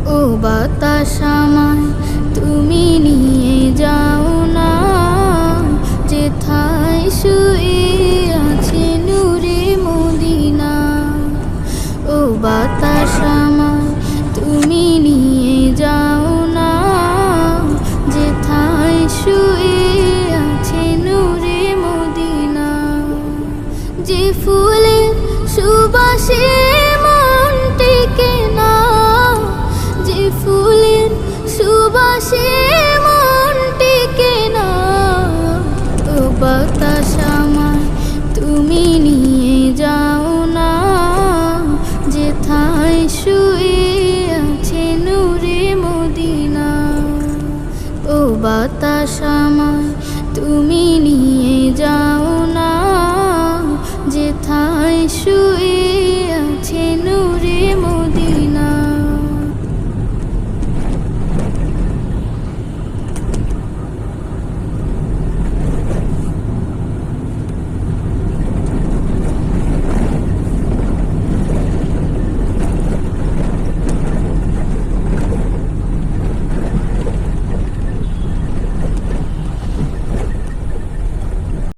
ও বাতাস আমায় তুমি নিয়ে যাও না, যেথায় শুয়ে আছে নূরে মদিনা। ও বাতাস আমায় তুমি নিয়ে যাও না, যেথায় শুয়ে আছে নূরে মদিনা। যে ফুলের সুবাসে মন টেকে না, যে ফুলের সুবাসে মন টেকে না। ও বাতাস আমায় তুমি নিয়ে যাও না, যেথায় শুয়ে আছে নূরে মদিনা। ও বাতাস আমায় তুমি নিয়ে যাও